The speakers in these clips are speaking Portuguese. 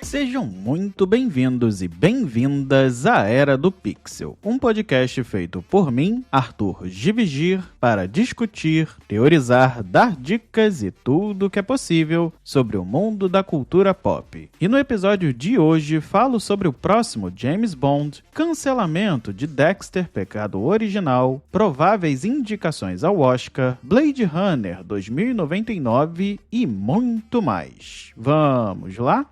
Sejam muito bem-vindos e bem-vindas à Era do Pixel, um podcast feito por mim, Arthur Givigir, para discutir, teorizar, dar dicas e tudo o que é possível sobre o mundo da cultura pop. E no episódio de hoje falo sobre o próximo James Bond, cancelamento de Dexter Pecado Original, prováveis indicações ao Oscar, Blade Runner 2099 e muito mais. Vamos lá?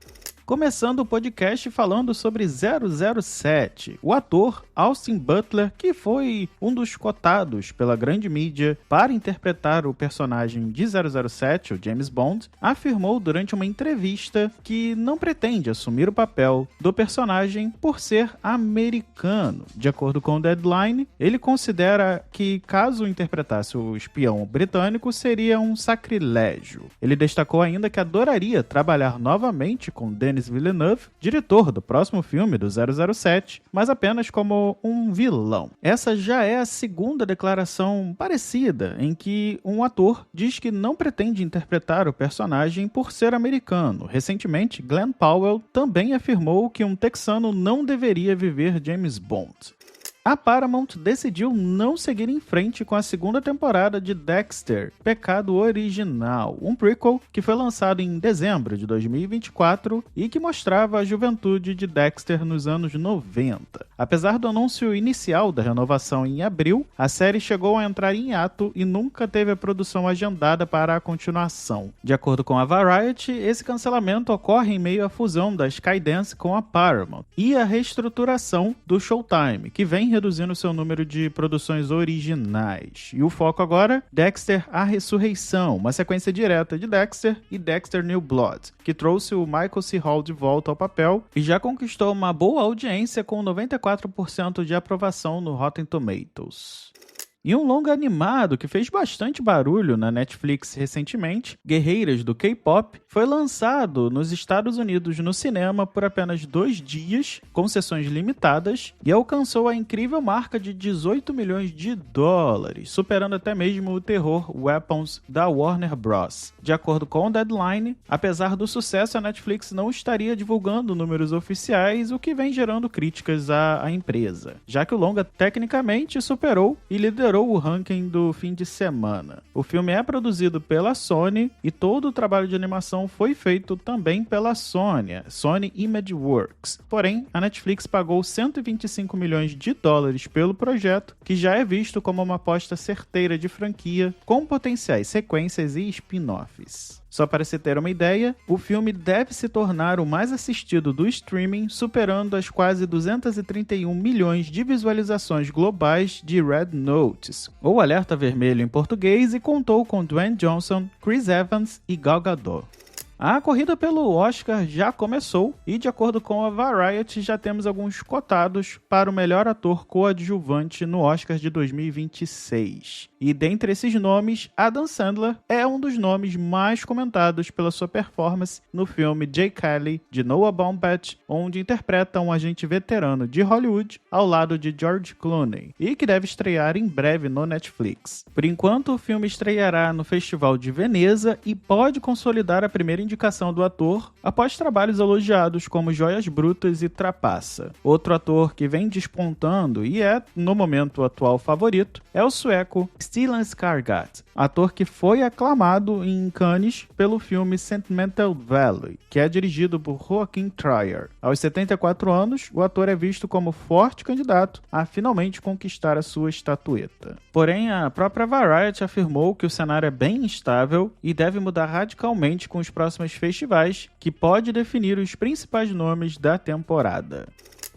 Começando o podcast falando sobre 007, o ator Austin Butler, que foi um dos cotados pela grande mídia para interpretar o personagem de 007, o James Bond, afirmou durante uma entrevista que não pretende assumir o papel do personagem por ser americano. De acordo com o Deadline, ele considera que caso interpretasse o espião britânico seria um sacrilégio. Ele destacou ainda que adoraria trabalhar novamente com Denis Villeneuve, diretor do próximo filme do 007, mas apenas como um vilão. Essa já é a segunda declaração parecida em que um ator diz que não pretende interpretar o personagem por ser americano. Recentemente, Glenn Powell também afirmou que um texano não deveria viver James Bond. A Paramount decidiu não seguir em frente com a segunda temporada de Dexter, Pecado Original, um prequel que foi lançado em dezembro de 2024 e que mostrava a juventude de Dexter nos anos 90. Apesar do anúncio inicial da renovação em abril, a série chegou a entrar em hiato e nunca teve a produção agendada para a continuação. De acordo com a Variety, esse cancelamento ocorre em meio à fusão da Skydance com a Paramount e a reestruturação do Showtime, que vem reduzindo seu número de produções originais. E o foco agora, Dexter A Ressurreição, uma sequência direta de Dexter e Dexter New Blood, que trouxe o Michael C. Hall de volta ao papel e já conquistou uma boa audiência com 94% de aprovação no Rotten Tomatoes. E um longa animado que fez bastante barulho na Netflix recentemente, Guerreiras do K-Pop, foi lançado nos Estados Unidos no cinema por apenas 2 dias, com sessões limitadas, e alcançou a incrível marca de 18 milhões de dólares, superando até mesmo o terror Weapons da Warner Bros. De acordo com o Deadline, apesar do sucesso, a Netflix não estaria divulgando números oficiais, o que vem gerando críticas à empresa, já que o longa tecnicamente superou e liderou o ranking do fim de semana. O filme é produzido pela Sony e todo o trabalho de animação foi feito também pela Sony Imageworks. Porém, a Netflix pagou 125 milhões de dólares pelo projeto, que já é visto como uma aposta certeira de franquia, com potenciais sequências e spin-offs. Só para se ter uma ideia, o filme deve se tornar o mais assistido do streaming, superando as quase 231 milhões de visualizações globais de Red Notice, ou Alerta Vermelho em português, e contou com Dwayne Johnson, Chris Evans e Gal Gadot. A corrida pelo Oscar já começou e, de acordo com a Variety, já temos alguns cotados para o melhor ator coadjuvante no Oscar de 2026. E dentre esses nomes, Adam Sandler é um dos nomes mais comentados pela sua performance no filme Jay Kelly, de Noah Baumbach, onde interpreta um agente veterano de Hollywood ao lado de George Clooney, e que deve estrear em breve no Netflix. Por enquanto, o filme estreará no Festival de Veneza e pode consolidar a primeira indicação do ator após trabalhos elogiados como Joias Brutas e Trapaça. Outro ator que vem despontando e é, no momento atual, favorito é o sueco Stellan Skarsgård, ator que foi aclamado em Cannes pelo filme Sentimental Valley, que é dirigido por Joachim Trier. Aos 74 anos, o ator é visto como forte candidato a finalmente conquistar a sua estatueta. Porém, a própria Variety afirmou que o cenário é bem instável e deve mudar radicalmente com os próximos festivais, que pode definir os principais nomes da temporada.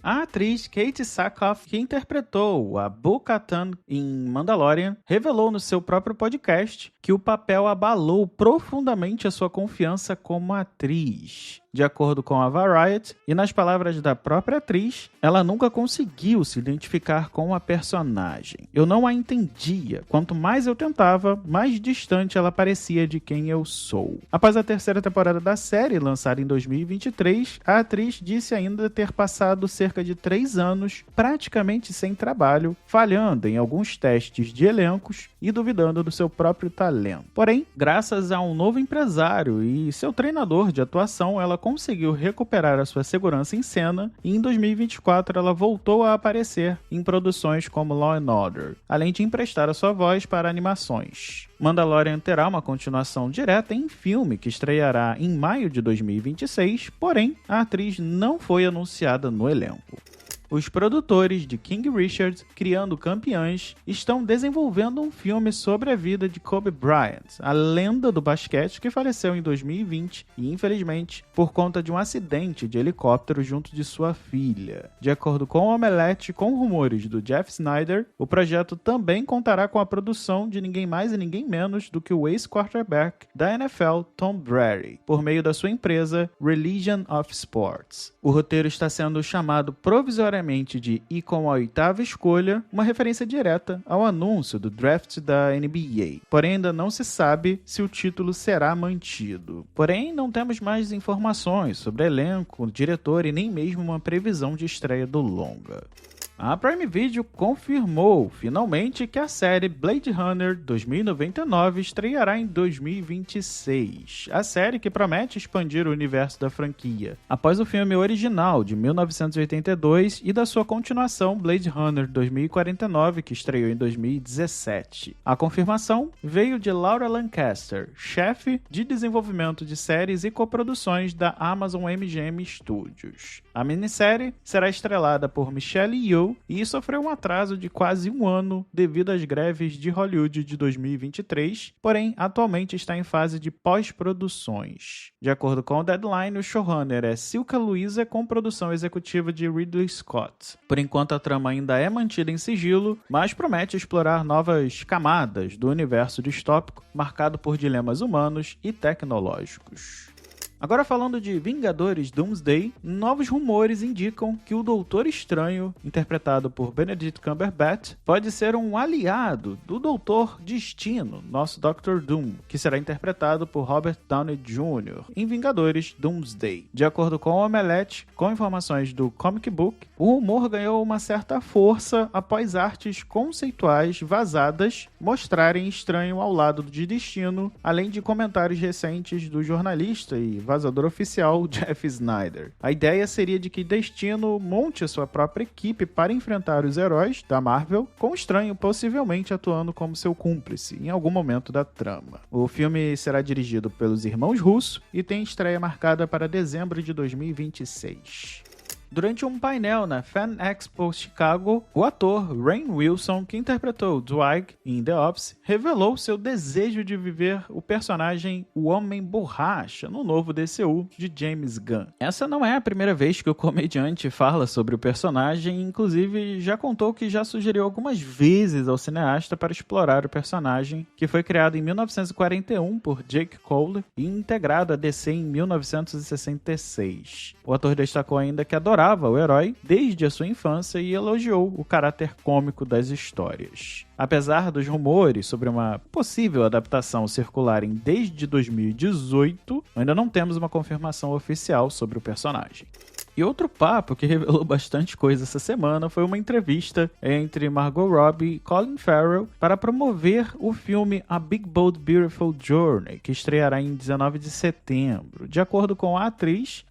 A atriz Katie Sackhoff, que interpretou a Bo-Katan em Mandalorian, revelou no seu próprio podcast que o papel abalou profundamente a sua confiança como atriz. de acordo com a Variety, e nas palavras da própria atriz, ela nunca conseguiu se identificar com a personagem. Eu não a entendia. Quanto mais eu tentava, mais distante ela parecia de quem eu sou. Após a terceira temporada da série, lançada em 2023, a atriz disse ainda ter passado cerca de 3 anos praticamente sem trabalho, falhando em alguns testes de elencos e duvidando do seu próprio talento. Porém, graças a um novo empresário e seu treinador de atuação, ela conseguiu recuperar a sua segurança em cena e em 2024 ela voltou a aparecer em produções como Law & Order, além de emprestar a sua voz para animações. Mandalorian terá uma continuação direta em filme que estreará em maio de 2026, porém, a atriz não foi anunciada no elenco. Os produtores de King Richard, Criando Campeões, estão desenvolvendo um filme sobre a vida de Kobe Bryant, a lenda do basquete que faleceu em 2020 e, infelizmente, por conta de um acidente de helicóptero junto de sua filha. De acordo com o Omelete, com rumores do Jeff Snyder, o projeto também contará com a produção de ninguém mais e ninguém menos do que o ex-quarterback da NFL, Tom Brady, por meio da sua empresa Religion of Sports. O roteiro está sendo chamado provisoriamente de E com a 8ª escolha, uma referência direta ao anúncio do draft da NBA. Porém, ainda não se sabe se o título será mantido. Porém, não temos mais informações sobre elenco, diretor e nem mesmo uma previsão de estreia do longa. A Prime Video confirmou, finalmente, que a série Blade Runner 2099 estreará em 2026. A série que promete expandir o universo da franquia, após o filme original de 1982 e da sua continuação Blade Runner 2049, que estreou em 2017. A confirmação veio de Laura Lancaster, chefe de desenvolvimento de séries e coproduções da Amazon MGM Studios. A minissérie será estrelada por Michelle Yeoh e sofreu um atraso de quase 1 ano devido às greves de Hollywood de 2023, porém atualmente está em fase de pós-produções. De acordo com o Deadline, o showrunner é Silka Louisa, com produção executiva de Ridley Scott. Por enquanto a trama ainda é mantida em sigilo, mas promete explorar novas camadas do universo distópico marcado por dilemas humanos e tecnológicos. Agora falando de Vingadores Doomsday, novos rumores indicam que o Doutor Estranho, interpretado por Benedict Cumberbatch, pode ser um aliado do Doutor Destino, nosso Dr. Doom, que será interpretado por Robert Downey Jr. em Vingadores Doomsday. De acordo com o Omelete, com informações do Comic Book, o rumor ganhou uma certa força após artes conceituais vazadas mostrarem Estranho ao lado de Destino, além de comentários recentes do jornalista e vazador oficial Jeff Snyder. A ideia seria de que Destino monte a sua própria equipe para enfrentar os heróis da Marvel, com o Estranho possivelmente atuando como seu cúmplice em algum momento da trama. O filme será dirigido pelos irmãos Russo e tem estreia marcada para dezembro de 2026. Durante um painel na Fan Expo Chicago, o ator Rainn Wilson, que interpretou Dwight em The Office, revelou seu desejo de viver o personagem O Homem Borracha no novo DCU de James Gunn. Essa não é a primeira vez que o comediante fala sobre o personagem, inclusive já contou que já sugeriu algumas vezes ao cineasta para explorar o personagem, que foi criado em 1941 por Jake Cole e integrado a DC em 1966. O ator destacou ainda que adorava o herói desde a sua infância e elogiou o caráter cômico das histórias. Apesar dos rumores sobre uma possível adaptação circularem desde 2018, ainda não temos uma confirmação oficial sobre o personagem. E outro papo que revelou bastante coisa essa semana foi uma entrevista entre Margot Robbie e Colin Farrell para promover o filme A Big Bold Beautiful Journey, que estreará em 19 de setembro. De acordo com a atriz,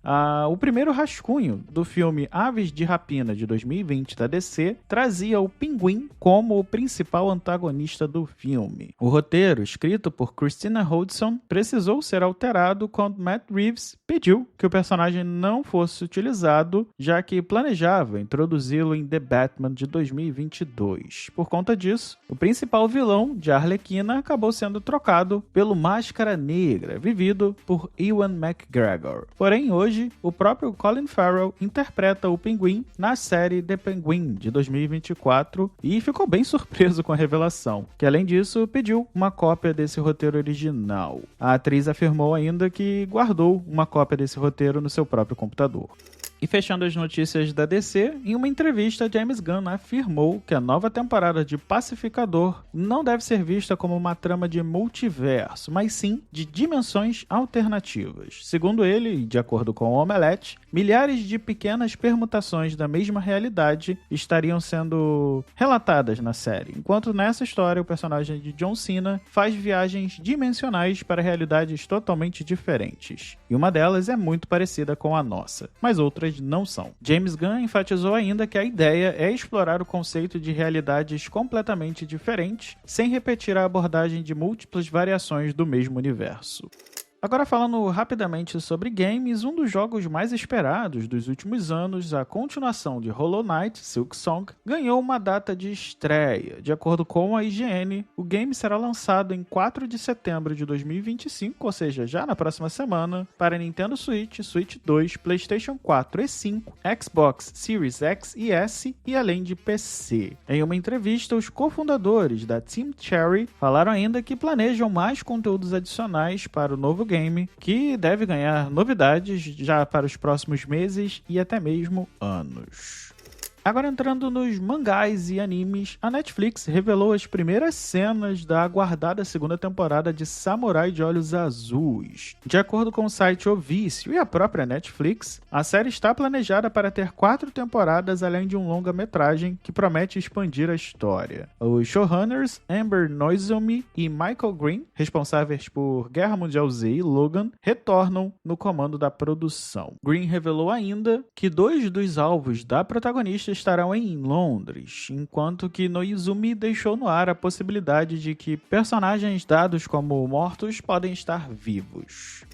o primeiro rascunho do filme Aves de Rapina de 2020 da DC trazia o Pinguim como o principal antagonista do filme. O roteiro, escrito por Christina Hodgson, precisou ser alterado quando Matt Reeves pediu que o personagem não fosse utilizado atualizado, já que planejava introduzi-lo em The Batman de 2022. Por conta disso, o principal vilão de Arlequina acabou sendo trocado pelo Máscara Negra, vivido por Ewan McGregor. Porém, hoje, o próprio Colin Farrell interpreta o Pinguim na série The Penguin de 2024 e ficou bem surpreso com a revelação, que além disso pediu uma cópia desse roteiro original. A atriz afirmou ainda que guardou uma cópia desse roteiro no seu próprio computador. E fechando as notícias da DC, em uma entrevista, James Gunn afirmou que a nova temporada de Pacificador não deve ser vista como uma trama de multiverso, mas sim de dimensões alternativas. Segundo ele, e de acordo com o Omelete, milhares de pequenas permutações da mesma realidade estariam sendo relatadas na série, enquanto nessa história o personagem de John Cena faz viagens dimensionais para realidades totalmente diferentes. E uma delas é muito parecida com a nossa, mas outras não são. James Gunn enfatizou ainda que a ideia é explorar o conceito de realidades completamente diferentes, sem repetir a abordagem de múltiplas variações do mesmo universo. Agora falando rapidamente sobre games, um dos jogos mais esperados dos últimos anos, a continuação de Hollow Knight, Silksong, ganhou uma data de estreia. De acordo com a IGN, o game será lançado em 4 de setembro de 2025, ou seja, já na próxima semana, para Nintendo Switch, Switch 2, PlayStation 4 e 5, Xbox Series X e S e além de PC. Em uma entrevista, os cofundadores da Team Cherry falaram ainda que planejam mais conteúdos adicionais para o novo game, que deve ganhar novidades já para os próximos meses e até mesmo anos. Agora entrando nos mangás e animes, a Netflix revelou as primeiras cenas da aguardada segunda temporada de Samurai de Olhos Azuis. De acordo com o site O Vício e a própria Netflix, a série está planejada para ter 4 temporadas além de um longa-metragem que promete expandir a história. Os showrunners Amber Noizumi e Michael Green, responsáveis por Guerra Mundial Z e Logan, retornam no comando da produção. Green revelou ainda que 2 dos alvos da protagonista estarão em Londres, enquanto que Noizumi deixou no ar a possibilidade de que personagens dados como mortos podem estar vivos.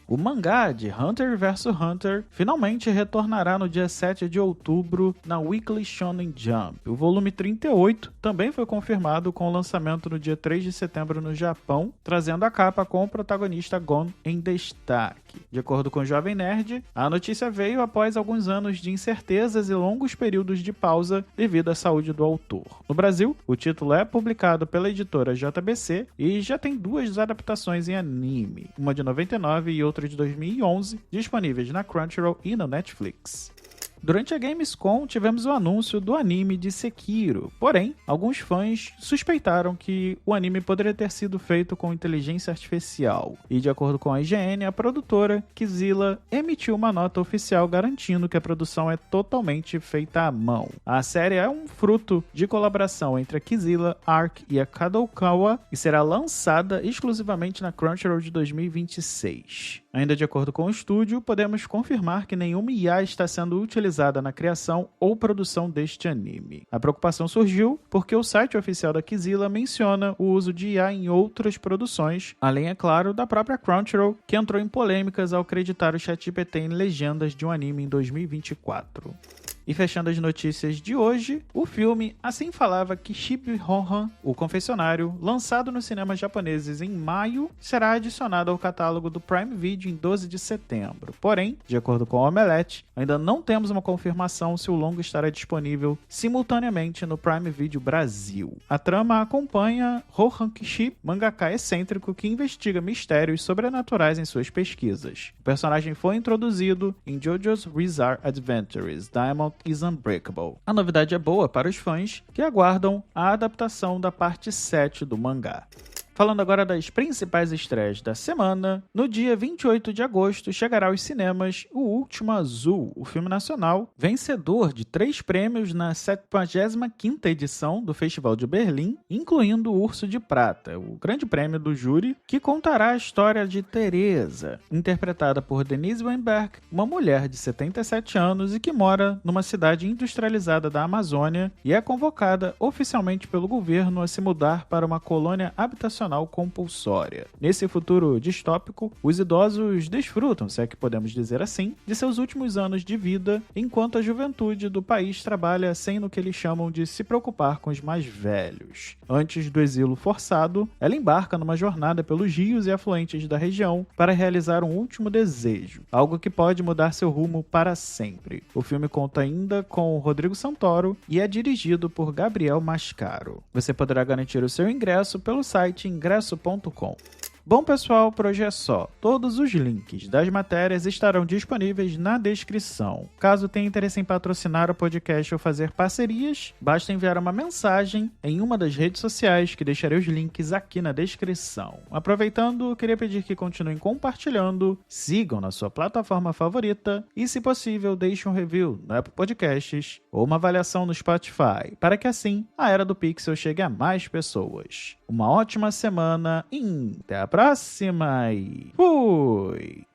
O mangá de Hunter vs Hunter finalmente retornará no dia 7 de outubro na Weekly Shonen Jump. O volume 38 também foi confirmado com o lançamento no dia 3 de setembro no Japão, trazendo a capa com o protagonista Gon em destaque. De acordo com o Jovem Nerd, a notícia veio após alguns anos de incertezas e longos períodos de pausa devido à saúde do autor. No Brasil, o título é publicado pela editora JBC e já tem 2 adaptações em anime, uma de 99 e outra de 2011, disponíveis na Crunchyroll e no Netflix. Durante a Gamescom, tivemos o anúncio do anime de Sekiro, porém, alguns fãs suspeitaram que o anime poderia ter sido feito com inteligência artificial, e de acordo com a IGN, a produtora, Kizilla, emitiu uma nota oficial garantindo que a produção é totalmente feita à mão. A série é um fruto de colaboração entre a Kizilla, Arc e a Kadokawa, e será lançada exclusivamente na Crunchyroll de 2026. Ainda de acordo com o estúdio, podemos confirmar que nenhuma IA está sendo utilizada na criação ou produção deste anime. A preocupação surgiu porque o site oficial da Kizilla menciona o uso de IA em outras produções, além, é claro, da própria Crunchyroll, que entrou em polêmicas ao acreditar o ChatGPT em legendas de um anime em 2024. E fechando as notícias de hoje, o filme Assim Falava Kishibe Rohan, o Confessionário, lançado nos cinemas japoneses em maio, será adicionado ao catálogo do Prime Video em 12 de setembro. Porém, de acordo com o Omelete, ainda não temos uma confirmação se o longa estará disponível simultaneamente no Prime Video Brasil. A trama acompanha Rohan Kishibe, mangaka excêntrico que investiga mistérios sobrenaturais em suas pesquisas. O personagem foi introduzido em JoJo's Bizarre Adventures Diamond is Unbreakable. A novidade é boa para os fãs que aguardam a adaptação da parte 7 do mangá. Falando agora das principais estreias da semana, no dia 28 de agosto chegará aos cinemas O Último Azul, o filme nacional, vencedor de 3 prêmios na 75ª edição do Festival de Berlim, incluindo o Urso de Prata, o grande prêmio do júri, que contará a história de Teresa, interpretada por Denise Weinberg, uma mulher de 77 anos e que mora numa cidade industrializada da Amazônia e é convocada oficialmente pelo governo a se mudar para uma colônia habitacional educacional compulsória. Nesse futuro distópico, os idosos desfrutam, se é que podemos dizer assim, de seus últimos anos de vida, enquanto a juventude do país trabalha sem no que eles chamam de se preocupar com os mais velhos. Antes do exílio forçado, ela embarca numa jornada pelos rios e afluentes da região para realizar um último desejo, algo que pode mudar seu rumo para sempre. O filme conta ainda com Rodrigo Santoro e é dirigido por Gabriel Mascaro. Você poderá garantir o seu ingresso pelo site ingresso.com. Bom, pessoal, por hoje é só. Todos os links das matérias estarão disponíveis na descrição. Caso tenha interesse em patrocinar o podcast ou fazer parcerias, basta enviar uma mensagem em uma das redes sociais que deixarei os links aqui na descrição. Aproveitando, queria pedir que continuem compartilhando, sigam na sua plataforma favorita e, se possível, deixem um review no Apple Podcasts ou uma avaliação no Spotify, para que assim a Era do Pixel chegue a mais pessoas. Uma ótima semana e até a próxima e fui!